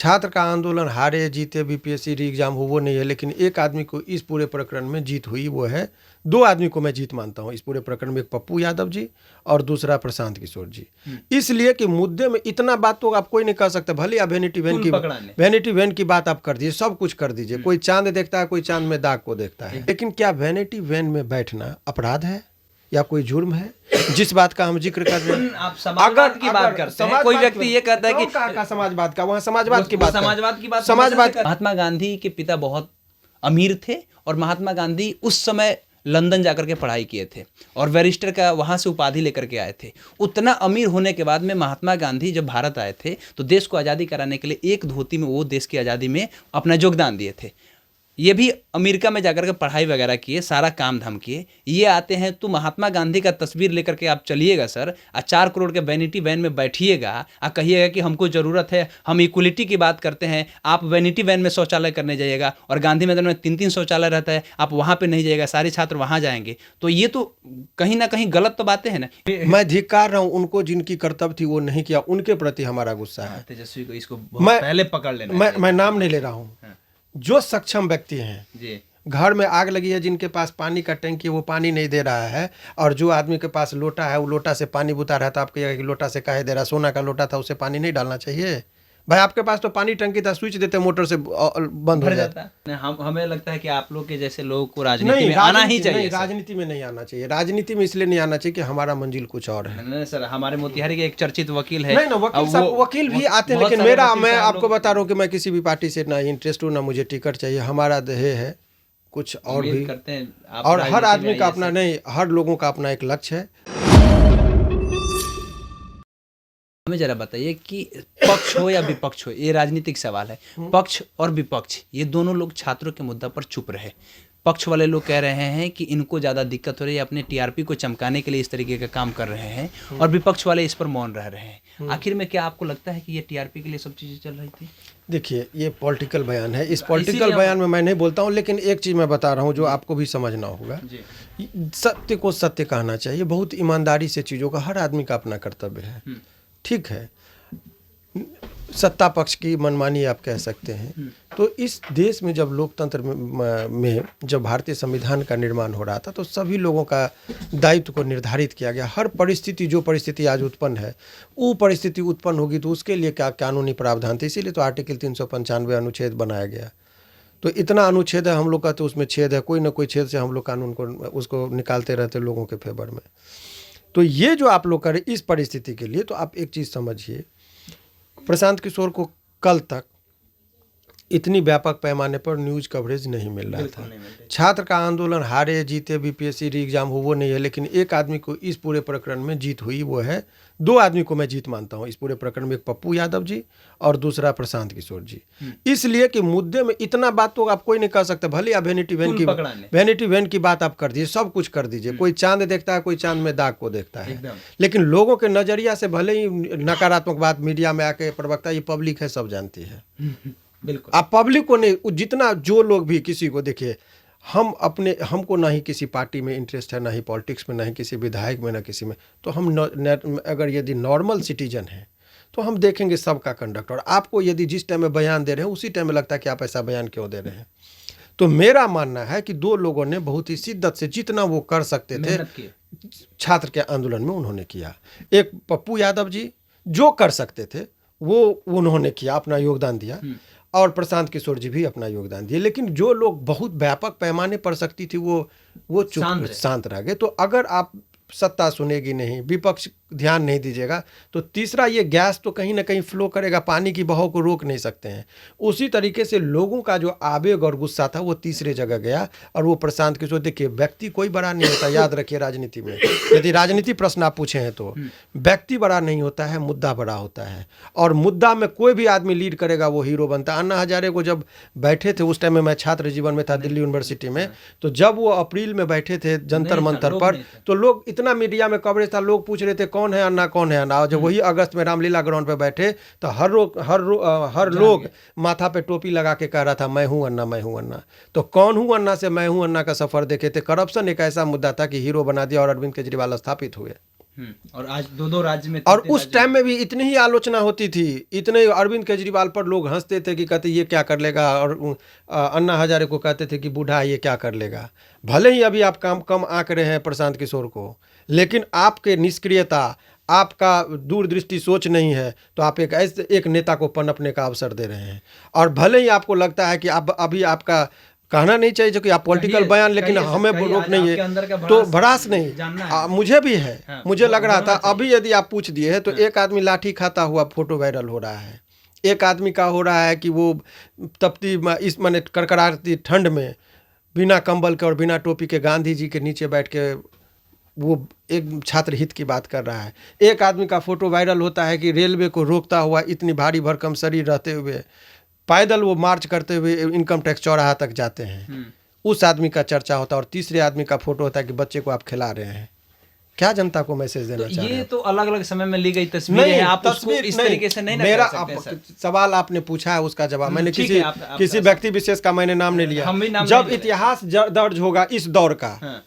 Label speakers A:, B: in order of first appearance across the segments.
A: छात्र का आंदोलन हारे जीते बीपीएससी री एग्जाम हो वो नहीं है, लेकिन एक आदमी को इस पूरे प्रकरण में जीत हुई, वो है, दो आदमी को मैं जीत मानता हूं इस पूरे प्रकरण में, एक पप्पू यादव जी और दूसरा प्रशांत किशोर जी। इसलिए कि मुद्दे में इतना बात तो आप कोई नहीं कर सकते, भले आप वैनिटी वैन की बात आप कर दीजिए, सब कुछ कर दीजिए, कोई चांद देखता है, कोई चांद में दाग को देखता है, लेकिन क्या वैनिटी वैन में बैठना अपराध है या कोई जुर्म है? जिस बात का हम जिक्र कर रहे हैं,
B: आप समाजवाद की बात करते हैं, कोई व्यक्ति ये कहता है कि
A: समाजवाद का, वहाँ समाजवाद की बात,
B: महात्मा गांधी के पिता बहुत अमीर थे और महात्मा गांधी उस समय लंदन जाकर के पढ़ाई किए थे और बैरिस्टर का वहाँ से उपाधि लेकर के आए थे। उतना अमीर होने के बाद में महात्मा गांधी जब भारत आए थे तो देश को आज़ादी कराने के लिए एक धोती में वो देश की आज़ादी में अपना योगदान दिए थे। ये भी अमेरिका में जाकर के पढ़ाई वगैरह किए, सारा काम धाम किए। ये आते हैं तो महात्मा गांधी का तस्वीर लेकर के आप चलिएगा सर, 4 करोड़ के वैनिटी वैन में बैठिएगा और कहिएगा कि हमको ज़रूरत है, हम इक्वलिटी की बात करते हैं। आप वैनिटी वैन में शौचालय करने जाइएगा और गांधी मैदान में 3-3 शौचालय रहता है, आप वहाँ पर नहीं जाइएगा, सारे छात्र वहाँ जाएंगे। तो ये तो कहीं ना कहीं गलत तो बातें हैं ना।
A: मैं धिक्कार रहा हूँ उनको, जिनकी कर्तव्य थी वो नहीं किया, उनके प्रति हमारा गुस्सा है।
B: तेजस्वी को इसको पहले पकड़ लेना।
A: मैं नाम नहीं ले रहा हूँ, जो सक्षम व्यक्ति हैं जी, घर में आग लगी है, जिनके पास पानी का टैंकी वो पानी नहीं दे रहा है, और जो आदमी के पास लोटा है वो लोटा से पानी बुता रहा था, आप कहिएगा कि लोटा से काहे दे रहा, सोना का लोटा था उसे पानी नहीं डालना चाहिए? भाई आपके पास तो पानी टंकी था, स्विच देते मोटर से बंद हो जाता।
B: हमें लगता है कि आप लोग के जैसे लोगों को राजनीति में आना ही चाहिए।
A: राजनीति में नहीं आना चाहिए, राजनीति में इसलिए नहीं आना चाहिए कि हमारा मंजिल कुछ और है।
B: नहीं सर, हमारे मोतिहारी के एक चर्चित वकील है।
A: नहीं ना, वकील भी आते हैं, लेकिन मैं आपको बता रहा हूँ कि मैं किसी भी पार्टी से ना इंटरेस्ट हूँ, ना मुझे टिकट चाहिए। हमारा ध्येय है कुछ और भी
B: करते हैं,
A: और हर आदमी का अपना नहीं, हर लोगों का अपना एक लक्ष्य है।
B: हमें जरा बताइए कि पक्ष हो या विपक्ष हो, ये राजनीतिक सवाल है, पक्ष और विपक्ष ये दोनों लोग छात्रों के मुद्दा पर चुप रहे। पक्ष वाले लोग कह रहे हैं कि इनको ज़्यादा दिक्कत हो रही है, अपने टीआरपी को चमकाने के लिए इस तरीके का काम कर रहे हैं, और विपक्ष वाले इस पर मौन रह रहे हैं। आखिर में क्या आपको लगता है कि ये टीआरपी के लिए सब चीज़ें चल रही थी?
A: देखिए, ये पॉलिटिकल बयान है, इस पॉलिटिकल बयान में मैं नहीं बोलता हूँ, लेकिन एक चीज़ मैं बता रहा हूँ जो आपको भी समझना होगा। सत्य को सत्य कहना चाहिए, बहुत ईमानदारी से चीज़ों का, हर आदमी का अपना कर्तव्य है, ठीक है। सत्ता पक्ष की मनमानी आप कह सकते हैं। तो इस देश में जब लोकतंत्र में जब भारतीय संविधान का निर्माण हो रहा था तो सभी लोगों का दायित्व को निर्धारित किया गया। हर परिस्थिति, जो परिस्थिति आज उत्पन्न है, वो परिस्थिति उत्पन्न होगी तो उसके लिए क्या कानूनी प्रावधान थे, इसीलिए तो आर्टिकल 395 अनुच्छेद बनाया गया। तो इतना अनुच्छेद है हम लोग का, तो उसमें छेद है, कोई ना कोई छेद से हम लोग कानून को उसको निकालते रहते लोगों के फेवर में। तो ये जो आप लोग करें इस परिस्थिति के लिए, तो आप एक चीज़ समझिए, प्रशांत किशोर को कल तक इतनी व्यापक पैमाने पर न्यूज़ कवरेज नहीं मिल रहा था। छात्र का आंदोलन हारे जीते बीपीएससी री एग्जाम हो वो नहीं है, लेकिन एक आदमी को इस पूरे प्रकरण में जीत हुई, वो है, दो आदमी को मैं जीत मानता हूँ इस पूरे प्रकरण में, एक पप्पू यादव जी और दूसरा प्रशांत किशोर जी। इसलिए कि मुद्दे में इतना बात तो आप कोई नहीं कर सकते, भले आप वैनिटी वैन की बात आप कर दीजिए, सब कुछ कर दीजिए, कोई चांद देखता है, कोई चांद में दाग को देखता है, लेकिन लोगों के नजरिया से भले ही नकारात्मक बात मीडिया में आके प्रवक्ता, ये पब्लिक है, सब जानती है।
B: बिल्कुल,
A: आप पब्लिक को नहीं, जितना जो लोग भी किसी को देखिए, हमको ना ही किसी पार्टी में इंटरेस्ट है, ना ही पॉलिटिक्स में, ना ही किसी विधायक में, ना किसी में, तो हम अगर यदि नॉर्मल सिटीजन हैं तो हम देखेंगे सबका कंडक्ट, और आपको यदि जिस टाइम में बयान दे रहे हैं उसी टाइम में लगता है कि आप ऐसा बयान क्यों दे रहे हैं। तो मेरा मानना है कि दो लोगों ने बहुत ही शिद्दत से जितना वो कर सकते थे छात्र के आंदोलन में उन्होंने किया। एक पप्पू यादव जी जो कर सकते थे वो उन्होंने किया, अपना योगदान दिया, और प्रशांत किशोर जी भी अपना योगदान दिए। लेकिन जो लोग बहुत व्यापक पैमाने पर शक्ति थी वो चुप शांत रह गए। तो अगर आप सत्ता सुनेगी नहीं, विपक्ष ध्यान नहीं दीजिएगा, तो तीसरा ये गैस तो कहीं ना कहीं फ्लो करेगा, पानी की बहाव को रोक नहीं सकते हैं। उसी तरीके से लोगों का जो आवेग और गुस्सा था वो तीसरे जगह गया, और वो प्रशांत किशोर, देखिए व्यक्ति कोई बड़ा नहीं होता, याद रखिए राजनीति में, यदि राजनीति प्रश्न आप पूछे हैं तो व्यक्ति बड़ा नहीं होता है, मुद्दा बड़ा होता है, और मुद्दा में कोई भी आदमी लीड करेगा वो हीरो बनता है। अन्ना हजारे को जब बैठे थे, उस टाइम में मैं छात्र जीवन में था दिल्ली यूनिवर्सिटी में, तो जब वो अप्रैल में बैठे थे जंतर मंतर पर, तो लोग, इतना मीडिया में कवरेज था, लोग पूछ रहे थे कौन है अन्ना, कौन है अन्ना। जब वही अगस्त में रामलीला ग्राउंड पे बैठे तो हर लोग माथा पे टोपी लगा के कह रहा था मैं हूं अन्ना, मैं हूं अन्ना। तो कौन हूं अन्ना से मैं हूं अन्ना का सफर देखे थे। करप्शन एक ऐसा मुद्दा था कि हीरो बना दिया और अरविंद केजरीवाल स्थापित हुए।
B: और आज दो राज्य में
A: और उस टाइम में भी इतनी ही आलोचना होती थी, इतने अरविंद केजरीवाल पर लोग हंसते थे कि कहते ये क्या कर लेगा, और अन्ना हजारे को कहते थे कि बूढ़ा ये क्या कर लेगा। भले ही अभी आप काम कम आंक रहे हैं प्रशांत किशोर को, लेकिन आपके निष्क्रियता, आपका दूरदृष्टि सोच नहीं है, तो आप एक ऐसे एक नेता को पनपने का अवसर दे रहे हैं। और भले ही आपको लगता है कि आप अभी आपका कहना नहीं चाहिए जो कि आप पॉलिटिकल बयान, लेकिन हमें रोक नहीं है तो भड़ास नहीं, मुझे भी है।
B: हाँ,
A: मुझे लग रहा था अभी यदि आप पूछ दिए हैं तो एक आदमी लाठी खाता हुआ फोटो वायरल हो रहा है, एक आदमी का हो रहा है कि वो तपती इस माने कड़कड़ाती ठंड में बिना कंबल के और बिना टोपी के गांधी जी के नीचे बैठ के वो एक छात्र हित की बात कर रहा है। एक आदमी का फोटो वायरल होता है कि रेलवे को रोकता हुआ इतनी भारी भरकम शरीर रहते हुए पैदल वो मार्च करते हुए इनकम टैक्स चौराहा तक जाते हैं, उस आदमी का चर्चा होता है। और तीसरे आदमी का फोटो होता है कि बच्चे को आप खिला रहे हैं। क्या जनता को मैसेज देना चाह रहे हैं?
B: ये तो अलग अलग समय में ली गई तस्वीरें हैं, आप उसको इस तरीके से नहीं
A: मेरा
B: कर सकते सर।
A: सवाल आपने पूछा है, उसका जवाब मैंने
B: ठीक है,
A: किसी व्यक्ति विशेष का मैंने नाम नहीं लिया।
B: हम भी नाम
A: जब
B: नहीं ले
A: इतिहास दर्ज होगा इस दौर का,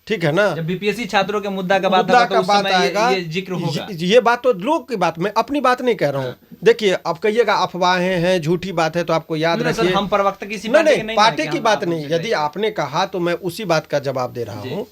A: ठीक है ना,
B: जब बीपीएससी छात्रों के मुद्दा का बात होगा तो उस समय
A: आएगा,
B: ये जिक्र होगा।
A: ये बात तो लोग की बात, मैं अपनी बात नहीं कह रहा हूँ। देखिए अब कहिएगा अफवाहें हैं, झूठी बात है, तो आपको याद रखिए
B: हम प्रवक्ता किसी पार्टी के नहीं,
A: पार्टी की बात नहीं। यदि आपने कहा तो मैं उसी बात का जवाब दे रहा हूँ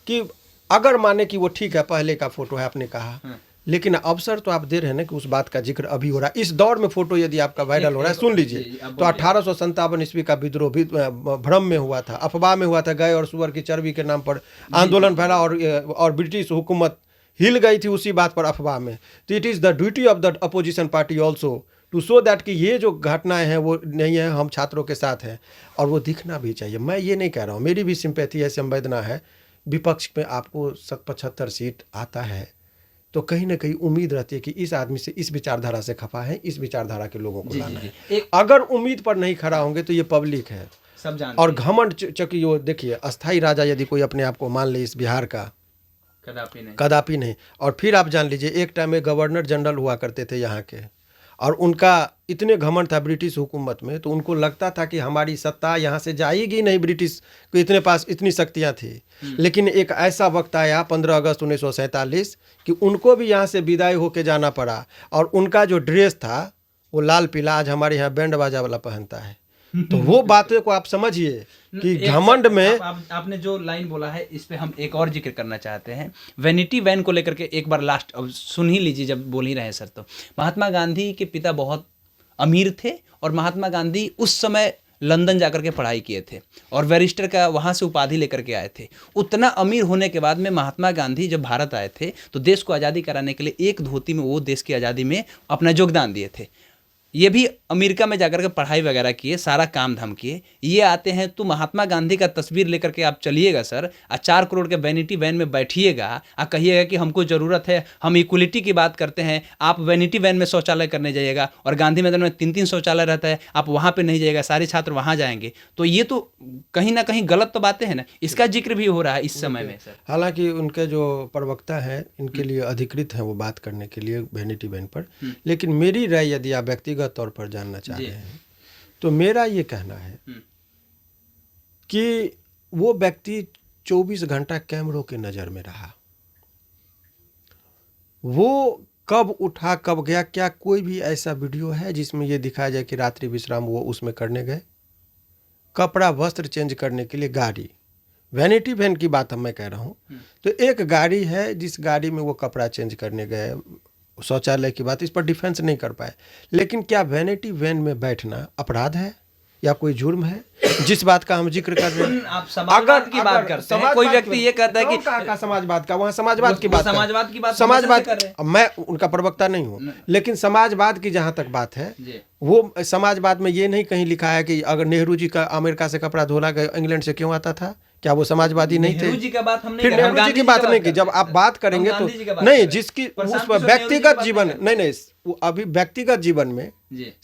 A: कि अगर माने कि वो ठीक है, पहले का फोटो है, आपने कहा, लेकिन अवसर तो आप दे रहे हैं ना कि उस बात का जिक्र अभी हो रहा है। इस दौर में फोटो यदि आपका वायरल हो रहा है, सुन लीजिए, तो 1857 ईस्वी का विद्रोह भी भ्रम में हुआ था, अफवाह में हुआ था, गाय और सुअर की चर्बी के नाम पर आंदोलन फैला और ब्रिटिश हुकूमत हिल गई थी उसी बात पर, अफवाह में। तो it is the duty of the opposition party also to show that कि ये जो घटनाएं हैं वो नहीं है, हम छात्रों के साथ हैं, और वो दिखना भी चाहिए। मैं ये नहीं कह रहा हूँ, मेरी भी सिंपैथी है, संवेदना है। विपक्ष में आपको 75 सीट आता है तो कहीं ना कहीं उम्मीद रहती है कि इस आदमी से, इस विचारधारा से खफा है, इस विचारधारा के लोगों को लाना है। अगर उम्मीद पर नहीं खड़ा होंगे तो ये पब्लिक है,
B: सब जानते
A: और घमंड चूंकि वो देखिए अस्थाई राजा यदि कोई अपने आप को मान ले इस बिहार का, कदापि नहीं। और फिर आप जान लीजिए एक टाइम में गवर्नर जनरल हुआ करते थे यहाँ के, और उनका इतने घमंड था ब्रिटिश हुकूमत में, तो उनको लगता था कि हमारी सत्ता यहाँ से जाएगी नहीं, ब्रिटिश को इतने पास इतनी शक्तियाँ थी। लेकिन एक ऐसा वक्त आया 15 अगस्त 1947 कि उनको भी यहाँ से विदाई होके जाना पड़ा, और उनका जो ड्रेस था वो लाल पीला, आज हमारे यहाँ बैंड बाजा वाला पहनता है। तो वो बातों को आप समझिए कि घमंड में
B: आपने जो लाइन बोला है, इस पे हम एक और जिक्र करना चाहते हैं। वैनिटी वैन को लेकर के एक बार लास्ट अब सुन ही लीजिए, जब बोल ही रहे हैं सर। तो महात्मा गांधी के पिता बहुत अमीर थे, और महात्मा गांधी उस समय लंदन जाकर के पढ़ाई किए थे और बैरिस्टर का वहाँ से उपाधि लेकर के आए थे। उतना अमीर होने के बाद में महात्मा गांधी जब भारत आए थे तो देश को आज़ादी कराने के लिए एक धोती में वो देश की आज़ादी में अपना योगदान दिए थे। ये भी अमेरिका में जाकर के पढ़ाई वगैरह किए, सारा काम धाम किए। ये आते हैं तो महात्मा गांधी का तस्वीर लेकर के आप चलिएगा सर, 4 करोड़ के वैनिटी वैन में बैठिएगा, और कहिएगा कि हमको ज़रूरत है, हम इक्वलिटी की बात करते हैं। आप वैनिटी वैन में शौचालय करने जाइएगा, और गांधी मैदान में 3-3 शौचालय रहता है, आप वहाँ पर नहीं जाइएगा, सारे छात्र वहाँ जाएंगे। तो ये तो कहीं ना कहीं गलत तो बातें हैं ना, इसका जिक्र भी हो रहा है इस समय में सर।
A: हालांकि उनके जो प्रवक्ता हैं इनके लिए अधिकृत हैं वो बात करने के लिए वैनिटी वैन पर, लेकिन मेरी राय यदि आप व्यक्तिगत तौर पर जानना चाह रहे हैं तो मेरा ये कहना है कि वो व्यक्ति 24 घंटा कैमरों की नज़र में रहा। वो कब उठा कब गया, क्या कोई भी ऐसा वीडियो है जिसमें ये दिखाया जाए कि रात्रि विश्राम वो उसमें करने गए? कपड़ा वस्त्र चेंज करने के लिए गाड़ी, वैनिटी वैन की बात मैं कह रहा हूँ, तो एक गाड़ी है जिस गाड़ी में वो कपड़ा चेंज करने गए, शौचालय की बात इस पर डिफेंस नहीं कर पाए। लेकिन क्या वैनिटी वैन में बैठना अपराध है या कोई जुर्म है जिस बात का हम जिक्र कर रहे हैं?
B: आप समाजवाद की बात करते हैं, कोई व्यक्ति ये कहता है कि
A: कहा समाजवाद का, वहाँ समाजवाद की बात,
B: समाजवाद की बात,
A: समाजवाद, मैं उनका प्रवक्ता नहीं हूँ, लेकिन समाजवाद की जहाँ तक बात है, वो समाजवाद में ये नहीं कहीं लिखा है कि अगर नेहरू जी का अमेरिका से कपड़ा धोला गया इंग्लैंड से क्यों आता था, क्या वो समाजवादी नहीं थे?
B: नेहरू जी का बात हम नहीं
A: फिर नेहरू जी की बात नहीं की। जब आप बात करेंगे तो नहीं, जिसकी उस व्यक्तिगत जीवन नहीं, वो अभी व्यक्तिगत जीवन में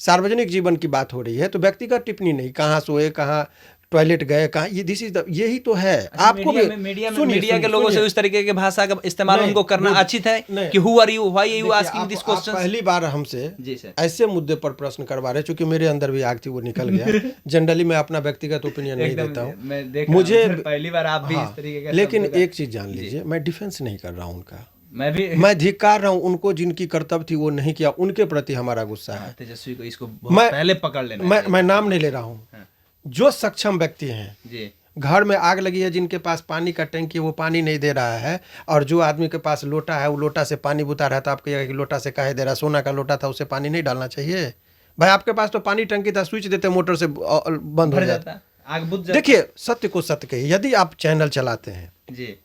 A: सार्वजनिक जीवन की बात हो रही है, तो व्यक्तिगत टिप्पणी नहीं, कहाँ सोए, कहाँ टॉयलेट गए, कहाँ, ये दिस इज यही तो है। आपको भी
B: मीडिया के लोगों से उस तरीके के भाषा का इस्तेमाल उनको करना उचित है कि who are you, why are you asking this question.
A: पहली बार हमसे ऐसे मुद्दे पर प्रश्न करवा रहे, चूंकि मेरे अंदर भी आग थी वो निकल गया। जनरली मैं अपना व्यक्तिगत ओपिनियन नहीं देता हूँ, मुझे
B: पहली बार आप भी इस तरीके का,
A: लेकिन एक चीज जान लीजिए, मैं डिफेंस नहीं कर रहा हूँ उनका, मैं धिक्कार रहा हूँ उनको जिनकी कर्तव्य थी वो नहीं किया, उनके प्रति हमारा गुस्सा है।
B: तेजस्वी को इसको
A: मैं
B: पहले पकड़ लेना
A: मैं नाम नहीं ले रहा हूँ। जो सक्षम व्यक्ति हैं,
B: जी,
A: घर में आग लगी है, जिनके पास पानी का टैंकी वो पानी नहीं दे रहा है, और जो आदमी के पास लोटा है वो लोटा से पानी बुता रहा था, आप कहिएगा कि लोटा से काहे दे रहा, सोना का लोटा था, उसे पानी नहीं डालना चाहिए भाई। आपके पास तो पानी टंकी था, स्विच देते मोटर से बंद हो जाता,
B: आग बुझ जाता।
A: देखिए सत्य को सत्य कहिए। यदि आप चैनल चलाते हैं,
B: जी,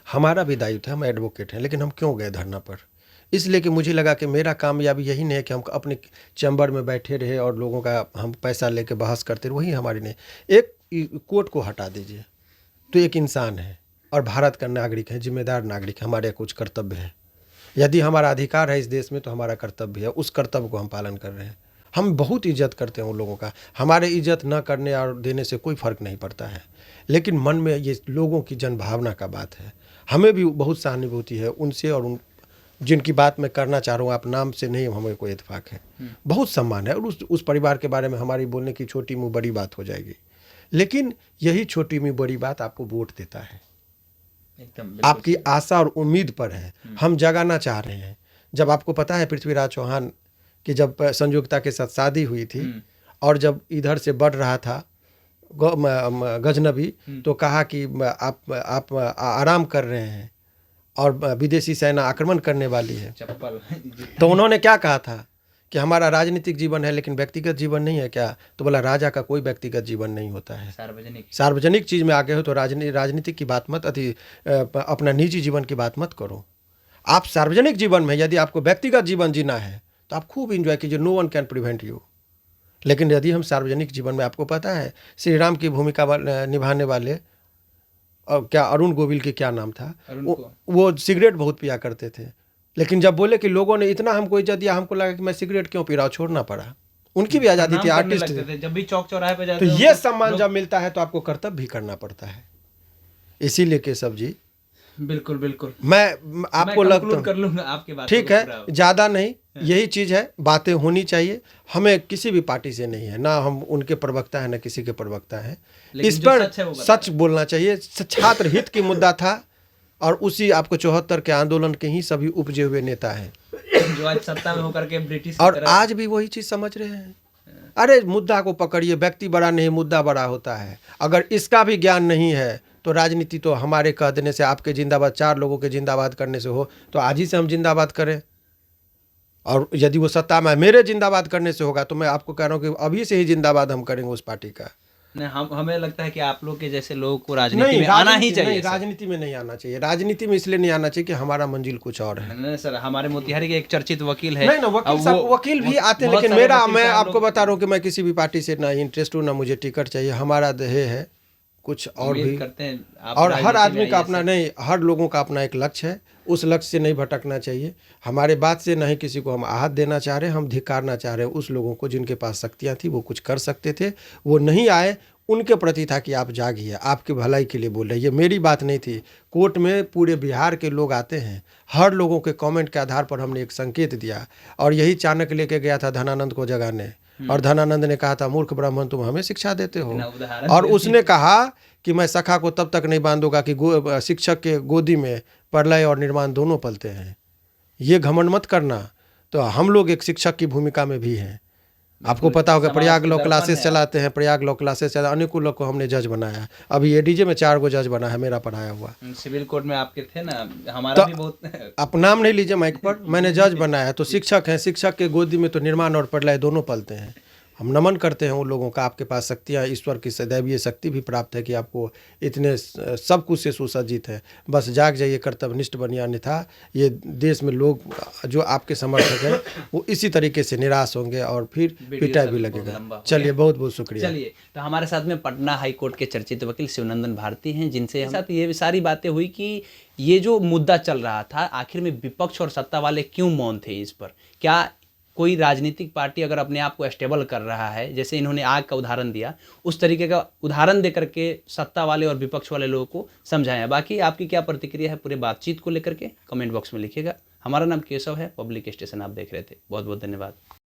A: हमारा भी दायित्व है, हम एडवोकेट हैं, लेकिन हम क्यों गए धरना पर? इसलिए कि मुझे लगा कि मेरा कामयाबी यही नहीं है कि हम अपने चैम्बर में बैठे रहे और लोगों का हम पैसा लेके बहस करते रहे, वही हमारी नहीं। एक कोर्ट को हटा दीजिए, तो एक इंसान है और भारत का नागरिक है, जिम्मेदार नागरिक है, हमारे कुछ कर्तव्य है। यदि हमारा अधिकार है इस देश में तो हमारा कर्तव्य है, उस कर्तव्य को हम पालन कर रहे हैं। हम बहुत इज्जत करते हैं उन लोगों का, हमारे इज्जत न करने और देने से कोई फ़र्क नहीं पड़ता है, लेकिन मन में ये लोगों की जनभावना का बात है। हमें भी बहुत सहानुभूति है उनसे, और उन जिनकी बात मैं करना चाह रहा हूँ, आप नाम से नहीं, हमें कोई इत्तेफाक है, बहुत सम्मान है, और उस परिवार के बारे में हमारी बोलने की छोटी मुँह बड़ी बात हो जाएगी, लेकिन यही छोटी मुँह बड़ी बात आपको वोट देता है,
B: एकदम
A: आपकी आशा और उम्मीद पर है। हम जगाना चाह रहे हैं। जब आपको पता है पृथ्वीराज चौहान की जब संयुक्ता के साथ शादी हुई थी और जब इधर से बढ़ रहा था गजनबी, तो कहा कि आप आराम कर रहे हैं और विदेशी सेना आक्रमण करने वाली है।
B: चप्पल
A: तो उन्होंने क्या कहा था कि हमारा राजनीतिक जीवन है लेकिन व्यक्तिगत जीवन नहीं है क्या? तो बोला राजा का कोई व्यक्तिगत जीवन नहीं होता है, सार्वजनिक चीज़ में आगे हो तो राजनीतिक की बात मत, अपना निजी जीवन की बात मत करो। आप सार्वजनिक जीवन में यदि आपको व्यक्तिगत जीवन जीना है तो आप खूब इंजॉय कीजिए, no one can prevent you. लेकिन यदि हम सार्वजनिक जीवन में, आपको पता है श्री राम की भूमिका निभाने वाले और क्या अरुण गोविल की क्या नाम था, वो सिगरेट बहुत पिया करते थे, लेकिन जब बोले कि लोगों ने इतना हमको इज्जत दिया, हमको लगा कि मैं सिगरेट क्यों पी रहा हूँ, छोड़ना पड़ा। उनकी भी आज़ादी थी, आर्टिस्ट थे।
B: जब भी चौक चौराहे पे जाते
A: तो ये सम्मान जब मिलता है तो आपको कर्तव्य भी करना पड़ता है। इसीलिए केशव जी,
B: बिल्कुल बिल्कुल,
A: मैं आपको लगता
B: कर लूंगा आपकी बात,
A: ठीक है, ज़्यादा नहीं, यही चीज़ है, बातें होनी चाहिए। हमें किसी भी पार्टी से नहीं है, ना हम उनके प्रवक्ता हैं ना किसी के प्रवक्ता हैं, इस पर सच बोलना चाहिए। छात्र हित की मुद्दा था और उसी आपको 74 के आंदोलन के ही सभी उपजे हुए नेता हैं
B: जो आज सत्ता में होकर के ब्रिटिश
A: और आज भी वही चीज़ समझ रहे हैं। अरे मुद्दा को पकड़िए, व्यक्ति बड़ा नहीं मुद्दा बड़ा होता है। अगर इसका भी ज्ञान नहीं है तो राजनीति तो हमारे कह देने से, आपके जिंदाबाद 4 लोगों के जिंदाबाद करने से हो तो आज ही से हम जिंदाबाद करें, और यदि वो सत्ता में मेरे जिंदाबाद करने से होगा तो मैं आपको कह रहा हूँ कि अभी से ही जिंदाबाद हम करेंगे उस पार्टी का।
B: हमें लगता है कि आप लोग के जैसे लोगों को राजनीति में आना ही चाहिए।
A: राजनीति में नहीं आना चाहिए, राजनीति में इसलिए नहीं आना चाहिए कि हमारा मंजिल कुछ और है।
B: नहीं सर, हमारे मोतिहारी के एक चर्चित वकील है।
A: नहीं ना, वकील भी आते हैं, लेकिन मैं आपको बता रहा हूँ कि मैं किसी भी पार्टी से ना इंटरेस्ट हूँ, ना मुझे टिकट चाहिए। हमारा देह है कुछ और भी
B: करते हैं,
A: और हर आदमी का अपना नहीं, हर लोगों का अपना एक लक्ष्य है, उस लक्ष्य से नहीं भटकना चाहिए। हमारे बात से नहीं किसी को हम आहत देना चाह रहे हैं, हम धिक्कारना चाह रहे हैं उस लोगों को जिनके पास शक्तियाँ थी, वो कुछ कर सकते थे, वो नहीं आए। उनके प्रति था कि आप जागिए, आपकी भलाई के लिए बोल रहे हैं। ये मेरी बात नहीं थी। कोर्ट में पूरे बिहार के लोग आते हैं, हर लोगों के कमेंट के आधार पर हमने एक संकेत दिया, और यही चाणक्य लेके गया था धनानंद को जगाने, और धनानंद ने कहा था मूर्ख ब्राह्मण तुम हमें शिक्षा देते हो, और उसने कहा कि मैं सखा को तब तक नहीं बांधूंगा कि शिक्षक के गोदी में प्रलय और निर्माण दोनों पलते हैं। ये घमंड मत करना। तो हम लोग एक शिक्षक की भूमिका में भी हैं। आपको पता होगा प्रयाग लॉ क्लासेस चलाते हैं, प्रयाग लॉ क्लासेस चला, अनेकों लोग को हमने जज बनाया। अभी एडीजे में 4 गो जज बना है मेरा पढ़ाया हुआ।
B: सिविल कोर्ट में आपके थे ना, हमारा भी बहुत।
A: आप नाम नहीं लीजिए माइक पर, मैंने जज बनाया। तो शिक्षक हैं, शिक्षक के गोदी में तो निर्माण और प्रलय दोनों पलते हैं। हम नमन करते हैं उन लोगों का। आपके पास शक्तियाँ, ईश्वर की सदैवीय शक्ति भी प्राप्त है कि आपको इतने सब कुछ से सुसज्जित है। बस जाग जाइए, कर्तव्यनिष्ठ बनिए, अन्यथा ये देश में लोग जो आपके समर्थक हैं वो इसी तरीके से निराश होंगे और फिर पिटाई भी लगेगा। चलिए, बहुत बहुत शुक्रिया।
B: चलिए, तो हमारे साथ में पटना हाई कोर्ट के चर्चित वकील शिवनंदन भारती हैं, जिनसे हम साथ ये सारी बातें हुई कि ये जो मुद्दा चल रहा था, आखिर में विपक्ष और सत्ता वाले क्यों मौन थे इस पर। क्या कोई राजनीतिक पार्टी अगर अपने आप को स्टेबल कर रहा है, जैसे इन्होंने आग का उदाहरण दिया, उस तरीके का उदाहरण दे करके सत्ता वाले और विपक्ष वाले लोगों को समझाया। बाकी आपकी क्या प्रतिक्रिया है पूरे बातचीत को लेकर के कमेंट बॉक्स में लिखिएगा। हमारा नाम केशव है, पब्लिक स्टेशन आप देख रहे थे। बहुत बहुत धन्यवाद।